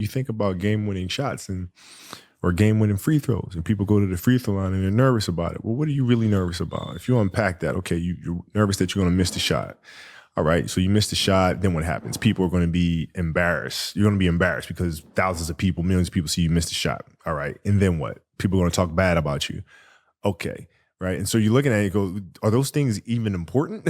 think about game-winning shots or game-winning free throws, and people go to the free throw line and they're nervous about it. Well, what are you really nervous about? If you unpack that, okay, you're nervous that you're going to miss the shot. All right, so you missed the shot, then what happens? People are going to be embarrassed. You're going to be embarrassed because thousands of people, millions of people see you miss the shot. All right, and then what? People are going to talk bad about you. Okay, right? And so you're looking at it, you go, are those things even important?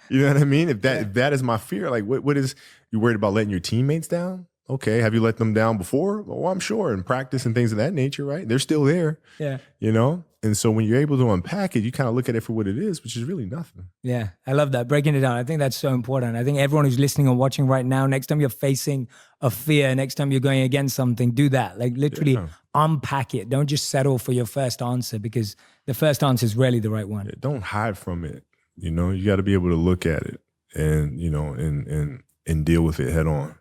You know what I mean? If that is my fear, like what is, you worried about letting your teammates down? Okay, have you let them down before? Well, I'm sure, in practice and things of that nature, right? They're still there. Yeah. You know? And so when you're able to unpack it, you kind of look at it for what it is, which is really nothing. Yeah, I love that. Breaking it down. I think that's so important. I think everyone who's listening or watching right now, next time you're facing a fear, next time you're going against something, do that. Like literally unpack it. Don't just settle for your first answer, because the first answer is rarely the right one. Yeah, don't hide from it. You know, you got to be able to look at it and, you know, and deal with it head on.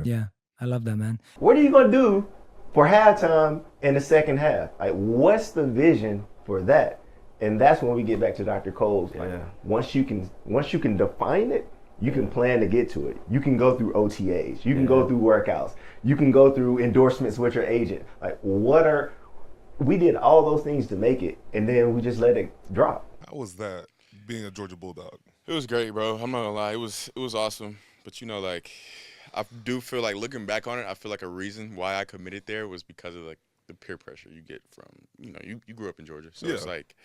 Yeah, I love that, man. What are you going to do for halftime in the second half? Like, what's the vision for that? And that's when we get back to Dr. Cole's. Like, once you can define it, you can plan to get to it. You can go through OTAs. You can go through workouts. You can go through endorsements with your agent. Like, we did all those things to make it, and then we just let it drop. How was that, being a Georgia Bulldog? It was great, bro. I'm not gonna lie. It was awesome. But, you know, like, I do feel like, looking back on it, I feel like a reason why I committed there was because of, like, the peer pressure you get from, you know, you grew up in Georgia. So it's like,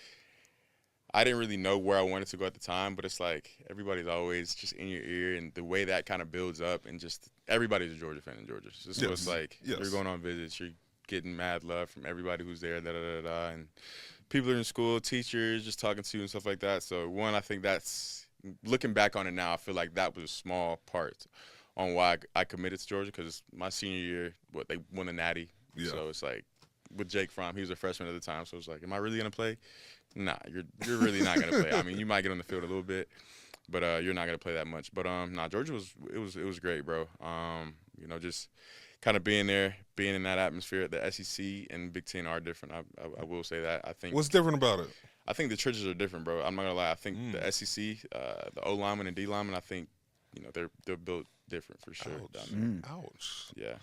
I didn't really know where I wanted to go at the time, but it's like everybody's always just in your ear, and the way that kind of builds up, and just everybody's a Georgia fan in Georgia. So it's like you're going on visits, you're getting mad love from everybody who's there, and people are in school, teachers just talking to you and stuff like that. So one, I think that's, looking back on it now, I feel like that was a small part on why I committed to Georgia, because my senior year, they won the Natty. Yeah. So it's like, with Jake Fromm, he was a freshman at the time, so it's like, am I really gonna play? Nah, you're really not gonna play. I mean, you might get on the field a little bit, but you're not gonna play that much. But Georgia was great, bro. You know, just kind of being there, being in that atmosphere. The SEC and Big Ten are different. I will say that. I think. What's different about it? I think the trenches are different, bro. I'm not gonna lie. I think the SEC, the O lineman and D lineman, I think, you know, they're built different for sure down there. Ouch. Yeah.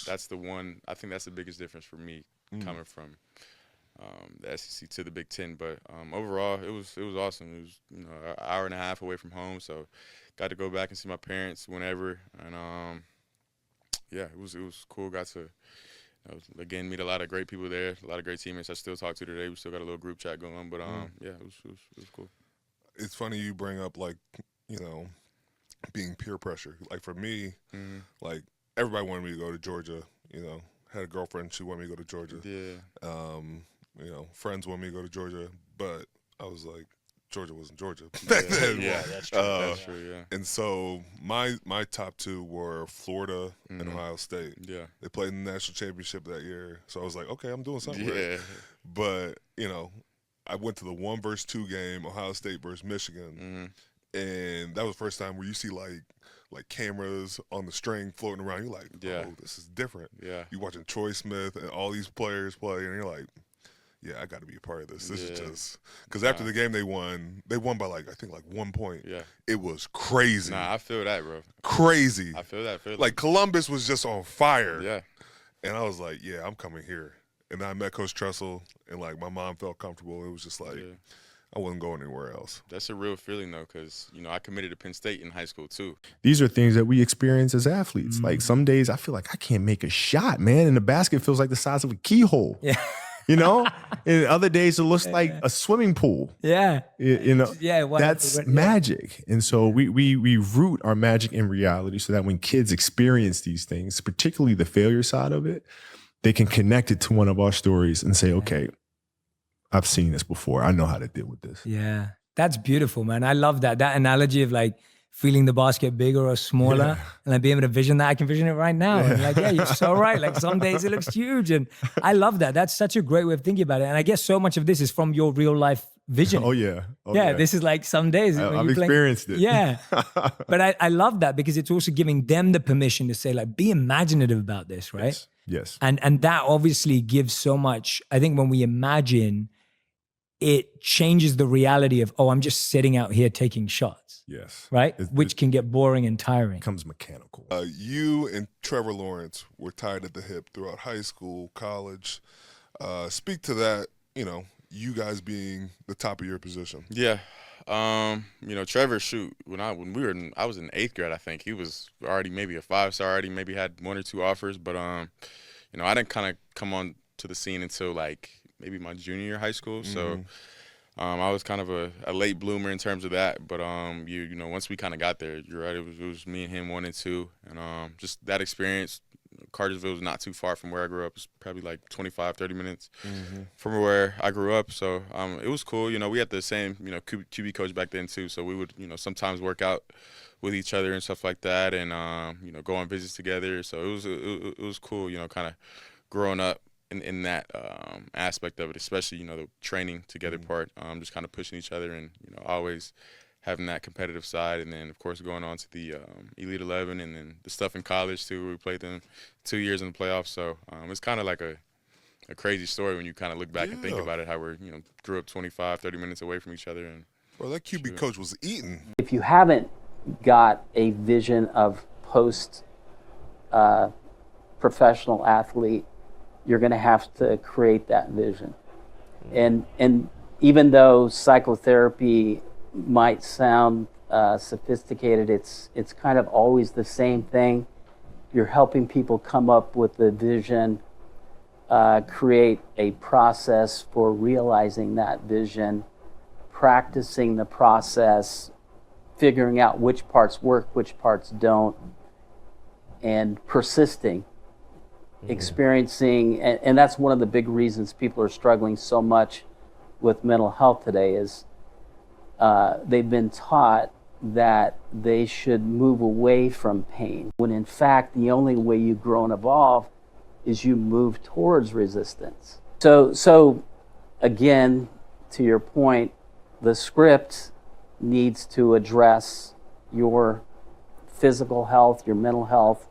That's the one. I think that's the biggest difference for me coming from the SEC to the Big Ten. But overall, it was awesome. It was, you know, an hour and a half away from home, so got to go back and see my parents whenever. And yeah, it was cool. Got to, you know, again, meet a lot of great people there, a lot of great teammates I still talk to today. We still got a little group chat going. But yeah, it was cool. It's funny you bring up, like, you know, being peer pressure. Like, for me, like, everybody wanted me to go to Georgia. You know, had a girlfriend, she wanted me to go to Georgia. Yeah. You know, friends wanted me to go to Georgia, but I was like, Georgia wasn't Georgia back then. Yeah, that's true. That's true, yeah. And so my top two were Florida and Ohio State. Yeah. They played in the national championship that year. So I was like, okay, I'm doing something right. Yeah. But, you know, I went to the 1-2 game, Ohio State versus Michigan. And that was the first time where you see like cameras on the string floating around. You're like, oh, this is different. Yeah. You're watching Troy Smith and all these players play, and you're like, yeah, I got to be a part of this. This is just – because after the game they won by, like, I think, like 1 point. Yeah. It was crazy. Nah, I feel that, bro. Crazy. I feel that. Like, Columbus was just on fire. Yeah. And I was like, yeah, I'm coming here. And then I met Coach Tressel, and, like, my mom felt comfortable. It was just like I wasn't going anywhere else. That's a real feeling, though, because, you know, I committed to Penn State in high school, too. These are things that we experience as athletes. Like, some days I feel like I can't make a shot, man, and the basket feels like the size of a keyhole. Yeah. You know, and other days it looks like a swimming pool. Yeah. You know, that's magic. And so we root our magic in reality so that when kids experience these things, particularly the failure side of it, they can connect it to one of our stories and say, okay, I've seen this before. I know how to deal with this. Yeah. That's beautiful, man. I love that. That analogy of like feeling the basket bigger or smaller and like being able to vision that. I can vision it right now. And like, yeah, you're so right. Like some days it looks huge. And I love that. That's such a great way of thinking about it. And I guess so much of this is from your real life vision. Oh, yeah. This is like some days. I've experienced it. Yeah. But I love that because it's also giving them the permission to say like, be imaginative about this, right? Yes. And that obviously gives so much. I think when we imagine, it changes the reality of, oh, I'm just sitting out here taking shots, Yes. right? Which can get boring and tiring. Becomes mechanical. You and Trevor Lawrence were tied at the hip throughout high school, college. Speak to that, you guys being the top of your position. Yeah. Trevor, I was in 8th grade, I think. He was already maybe a 5-star, already maybe had 1 or 2 offers, but I didn't kind of come on to the scene until like maybe my junior year of high school. So I was kind of a late bloomer in terms of that. But once we kind of got there, you're right, it was me and him 1 and 2, and just that experience. Cartersville was not too far from where I grew up. It's probably like 25, 30 minutes from where I grew up. So it was cool. We had the same, QB coach back then too. So we would, sometimes work out with each other and stuff like that, and go on visits together. So it was cool, kind of growing up in that aspect of it, especially the training together part. Just kind of pushing each other and always having that competitive side, and then of course going on to the Elite 11, and then the stuff in college too. We played them 2 years in the playoffs, so it's kind of like a crazy story when you kind of look back and think about it. How we're grew up 25, 30 minutes away from each other, and well, that QB coach was eating. If you haven't got a vision of post professional athlete, you're going to have to create that vision, and even though psychotherapy might sound sophisticated, it's kind of always the same thing. You're helping people come up with the vision, create a process for realizing that vision, practicing the process, figuring out which parts work, which parts don't, and persisting, experiencing, and that's one of the big reasons people are struggling so much with mental health today is they've been taught that they should move away from pain, when in fact the only way you grow and evolve is you move towards resistance. So again, to your point, the script needs to address your physical health, your mental health,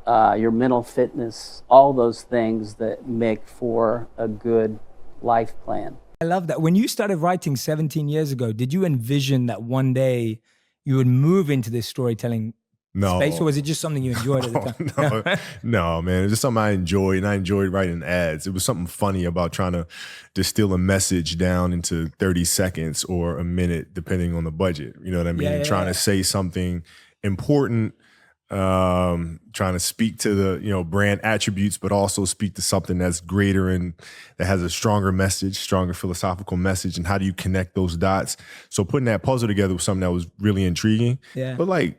your mental fitness, all those things that make for a good life plan. I love that. When you started writing 17 years ago, did you envision that one day you would move into this storytelling space, or was it just something you enjoyed at the time? No, man. It's just something I enjoyed, and I enjoyed writing ads. It was something funny about trying to distill a message down into 30 seconds or a minute, depending on the budget. You know what I mean? Trying to say something important, trying to speak to the brand attributes, but also speak to something that's greater and that has a stronger message, stronger philosophical message. And how do you connect those dots? So putting that puzzle together was something that was really intriguing. Yeah. But I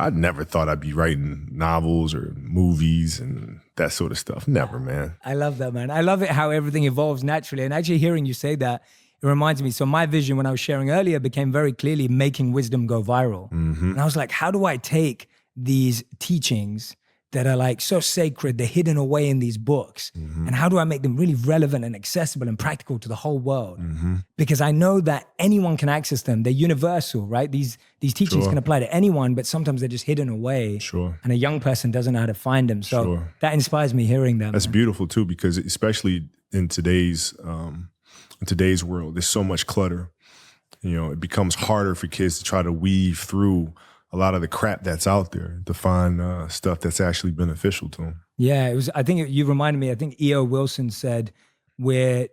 never thought I'd be writing novels or movies and that sort of stuff. Never, man. I love that, man. I love it how everything evolves naturally. And actually hearing you say that, it reminds me. So my vision when I was sharing earlier became very clearly making wisdom go viral. And I was like, how do I take these teachings that are like so sacred, they're hidden away in these books, and how do I make them really relevant and accessible and practical to the whole world? Because I know that anyone can access them. They're universal, right? These teachings can apply to anyone, but sometimes they're just hidden away. And a young person doesn't know how to find them. So that inspires me hearing them. That's beautiful too, because especially in today's world, there's so much clutter. It becomes harder for kids to try to weave through a lot of the crap that's out there to find stuff that's actually beneficial to them. Yeah, I think you reminded me, I think E.O. Wilson said, we're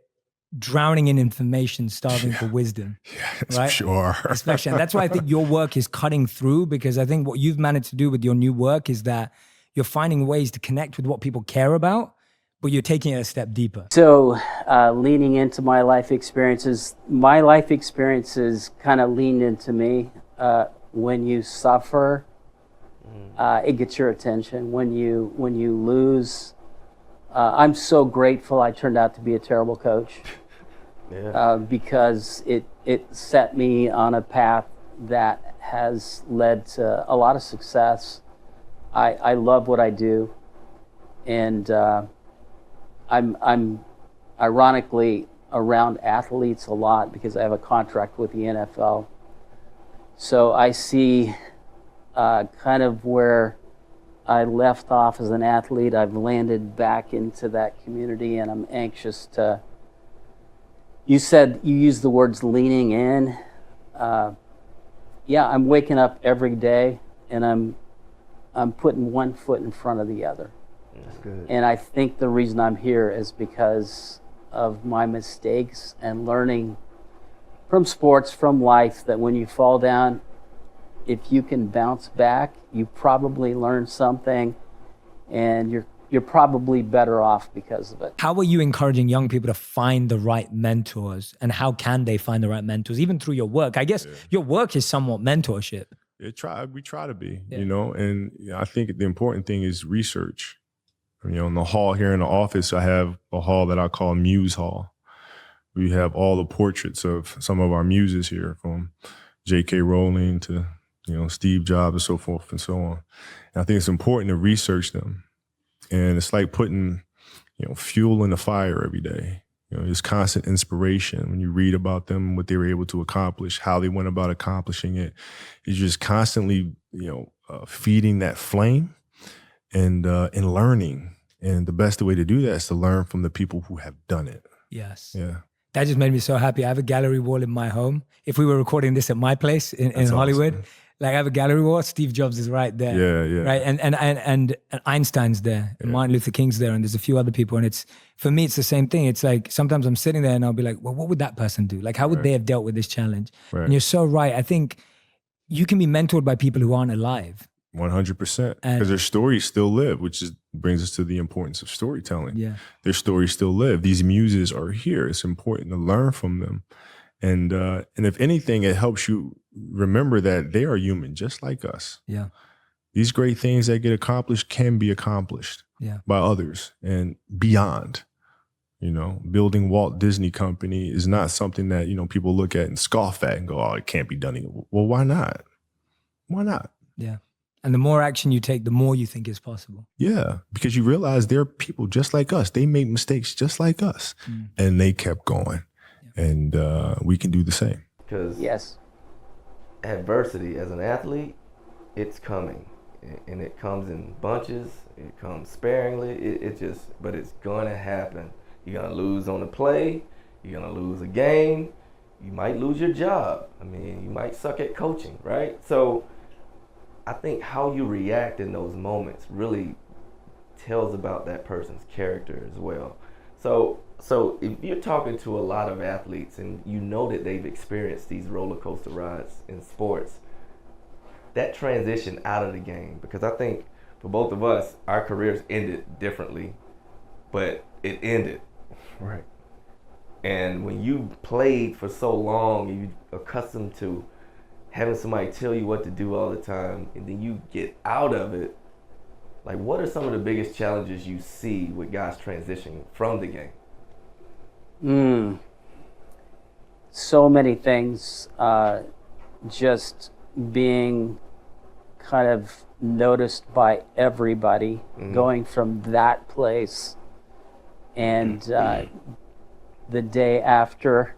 drowning in information, starving for wisdom. Yes, right? Sure. Especially, and that's why I think your work is cutting through, because I think what you've managed to do with your new work is that you're finding ways to connect with what people care about, but you're taking it a step deeper. So leaning into my life experiences kind of leaned into me. When you suffer, it gets your attention. When you lose, I'm so grateful I turned out to be a terrible coach, because it set me on a path that has led to a lot of success. I love what I do, and I'm ironically around athletes a lot because I have a contract with the NFL. So I see kind of where I left off as an athlete. I've landed back into that community, and I'm anxious to You said, you used the words leaning in. Yeah, I'm waking up every day and I'm putting one foot in front of the other. That's good. And I think the reason I'm here is because of my mistakes and learning from sports, from life, that when you fall down, if you can bounce back, you probably learn something, and you're probably better off because of it. How are you encouraging young people to find the right mentors, and how can they find the right mentors, even through your work? I guess your work is somewhat mentorship. We try to be, Yeah. you know, and I think the important thing is research. You know, in the hall here in the office, I have a hall that I call Muse Hall. We have all the portraits of some of our muses here, from J.K. Rowling to, you know, Steve Jobs and so forth and so on. And I think it's important to research them. And it's like putting, you know, fuel in the fire every day. You know, there's constant inspiration when you read about them, what they were able to accomplish, how they went about accomplishing it. It's just constantly, you know, feeding that flame and learning. And the best way to do that is to learn from the people who have done it. Yes. Yeah. That just made me so happy. I have a gallery wall in my home. If we were recording this at my place in Hollywood, awesome. like I have a gallery wall, Steve Jobs is right there. Yeah. Right. And Einstein's there, and Martin Luther King's there, and there's a few other people. And it's, for me, it's the same thing. It's like sometimes I'm sitting there and I'll be like, well, what would that person do? Like, how would they have dealt with this challenge? Right. And you're so right. I think you can be mentored by people who aren't alive. 100%. Because their stories still live, which brings us to the importance of storytelling. Yeah. Their stories still live. These muses are here. It's important to learn from them. And if anything, it helps you remember that they are human, just like us. Yeah. These great things that get accomplished can be accomplished by others and beyond. You know, building Walt Disney Company is not something that, you know, people look at and scoff at and go, oh, it can't be done. Well, why not? Why not? Yeah. And the more action you take, the more you think is possible. Yeah, because you realize they're people just like us. They make mistakes just like us. And they kept going. And we can do the same. Because Yes. adversity as an athlete, it's coming. And it comes in bunches. It comes sparingly. But it's going to happen. You're going to lose on the play. You're going to lose a game. You might lose your job. I mean, you might suck at coaching, right? So I think how you react in those moments really tells about that person's character as well. So if you're talking to a lot of athletes and you know that they've experienced these roller coaster rides in sports, that transition out of the game, because I think for both of us, our careers ended differently, but it ended. Right. And when you played for so long and you're accustomed to having somebody tell you what to do all the time, and then you get out of it, like, what are some of the biggest challenges you see with guys transitioning from the game? So many things. Just being kind of noticed by everybody, going from that place, and the day after